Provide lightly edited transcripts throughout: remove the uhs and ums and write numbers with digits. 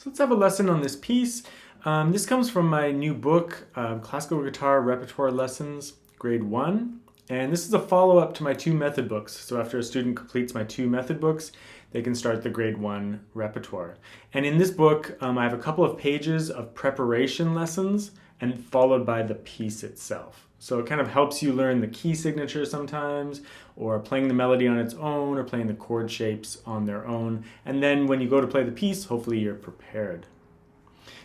So let's have a lesson on this piece. This comes from my new book, Classical Guitar Repertoire Lessons, Grade 1. And this is a follow-up to my 2 method books. So after a student completes my 2 method books, they can start the Grade 1 repertoire. And in this book, I have a couple of pages of preparation lessons and followed by the piece itself. So it kind of helps you learn the key signature sometimes, or playing the melody on its own, or playing the chord shapes on their own. And then when you go to play the piece, hopefully you're prepared.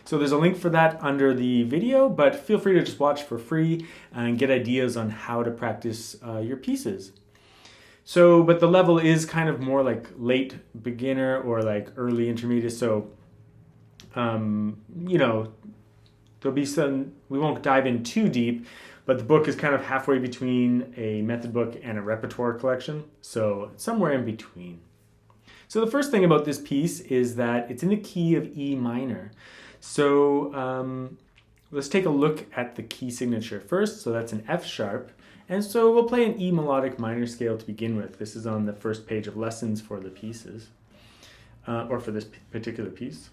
So there's a link for that under the video, but feel free to just watch for free and get ideas on how to practice your pieces. So, but the level is kind of more like late beginner or like early intermediate. So, you know, there'll be some, we won't dive in too deep, but the book is kind of halfway between a method book and a repertoire collection. So somewhere in between. So the first thing about this piece is that it's in the key of E minor. So let's take a look at the key signature first. So that's an F sharp. And so we'll play an E melodic minor scale to begin with. This is on the first page of lessons for the pieces, or for this particular piece.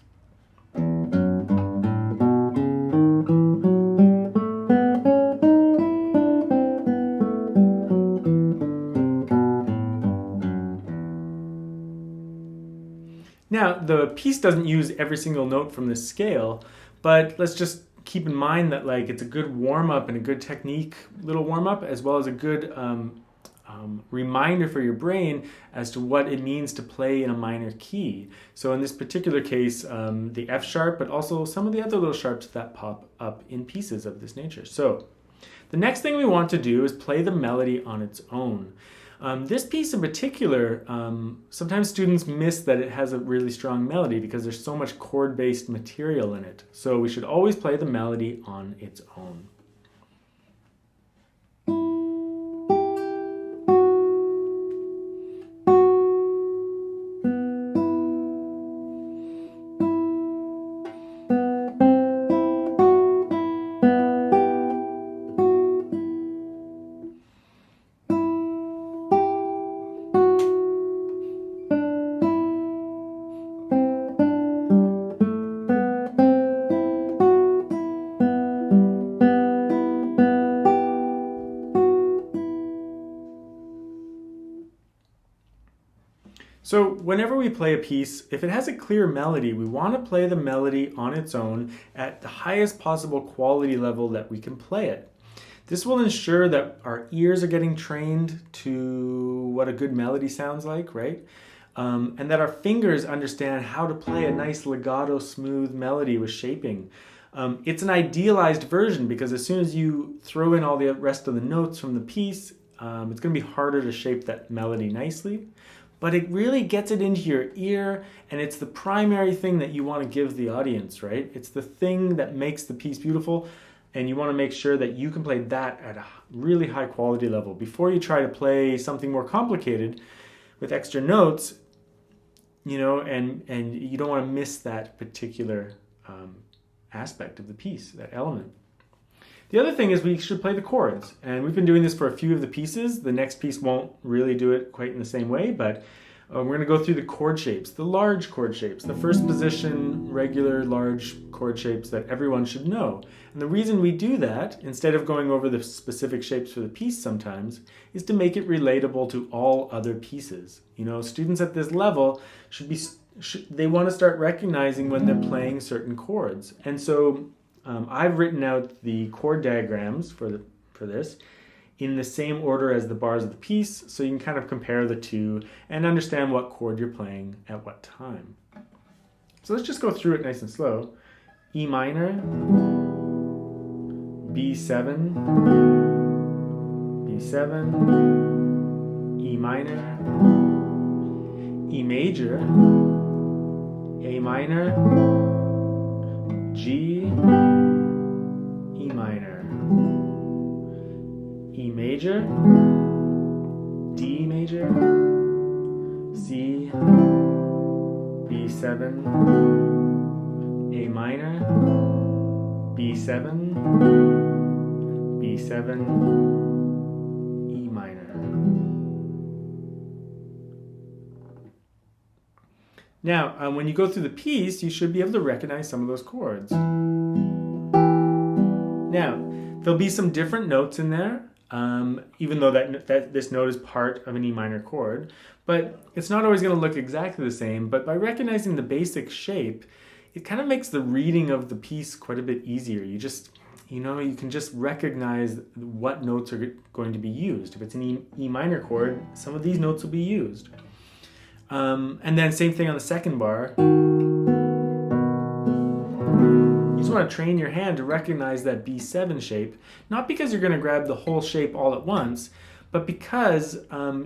Now, the piece doesn't use every single note from this scale, but let's just keep in mind that like it's a good warm-up and a good technique little warm-up, as well as a good reminder for your brain as to what it means to play in a minor key. So in this particular case, the F sharp, but also some of the other little sharps that pop up in pieces of this nature. So the next thing we want to do is play the melody on its own. This piece in particular, sometimes students miss that it has a really strong melody because there's so much chord-based material in it. So we should always play the melody on its own. So whenever we play a piece, if it has a clear melody, we want to play the melody on its own at the highest possible quality level that we can play it. This will ensure that our ears are getting trained to what a good melody sounds like, right? And that our fingers understand how to play a nice legato smooth melody with shaping. It's an idealized version because as soon as you throw in all the rest of the notes from the piece, it's going to be harder to shape that melody nicely. But it really gets it into your ear, and it's the primary thing that you want to give the audience, right? It's the thing that makes the piece beautiful, and you want to make sure that you can play that at a really high quality level. Before you try to play something more complicated with extra notes, you know, and you don't want to miss that particular aspect of the piece, that element. The other thing is we should play the chords, and we've been doing this for a few of the pieces. The next piece won't really do it quite in the same way, but we're going to go through the chord shapes, the large chord shapes, the first position, regular, large chord shapes that everyone should know. And the reason we do that, instead of going over the specific shapes for the piece sometimes, is to make it relatable to all other pieces. You know, students at this level they want to start recognizing when they're playing certain chords. And so I've written out the chord diagrams for this in the same order as the bars of the piece, so you can kind of compare the two and understand what chord you're playing at what time. So let's just go through it nice and slow. E minor, B7, B7, E minor, E major, A minor, G, E minor, E major, D major, C, B7, A minor, B7, B7, E minor. Now, when you go through the piece, you should be able to recognize some of those chords. Now, there'll be some different notes in there, even though this note is part of an E minor chord, but it's not always going to look exactly the same. But by recognizing the basic shape, it kind of makes the reading of the piece quite a bit easier. You can just recognize what notes are going to be used. If it's an E minor chord, some of these notes will be used. And then same thing on the second bar. You just want to train your hand to recognize that B7 shape, not because you're going to grab the whole shape all at once, but because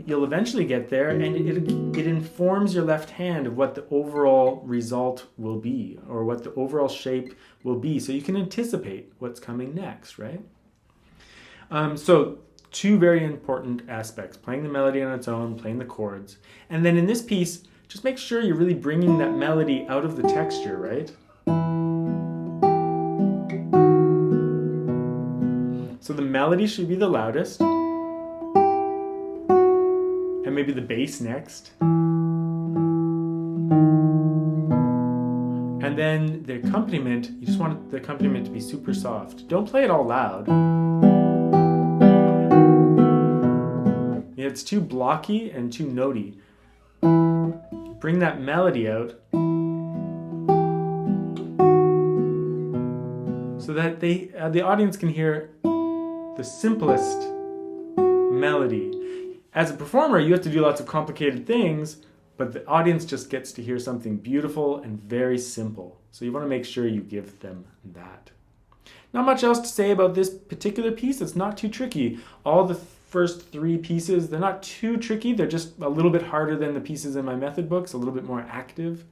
you'll eventually get there, and it informs your left hand of what the overall result will be, or what the overall shape will be, so you can anticipate what's coming next, right? So two very important aspects: playing the melody on its own, playing the chords. And then in this piece, just make sure you're really bringing that melody out of the texture, right? So the melody should be the loudest, and maybe the bass next. And then the accompaniment, you just want the accompaniment to be super soft. Don't play it all loud. It's too blocky and too notey. Bring that melody out so that the audience can hear the simplest melody. As a performer, you have to do lots of complicated things, but the audience just gets to hear something beautiful and very simple. So you want to make sure you give them that. Not much else to say about this particular piece. It's not too tricky. All the first three pieces, they're not too tricky. They're just a little bit harder than the pieces in my method books, a little bit more active.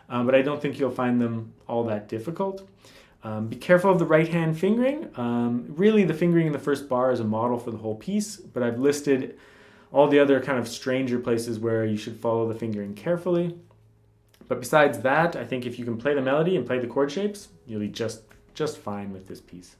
But I don't think you'll find them all that difficult. Be careful of the right hand fingering. Really, the fingering in the first bar is a model for the whole piece, but I've listed all the other kind of stranger places where you should follow the fingering carefully. But besides that, I think if you can play the melody and play the chord shapes, you'll be just fine with this piece.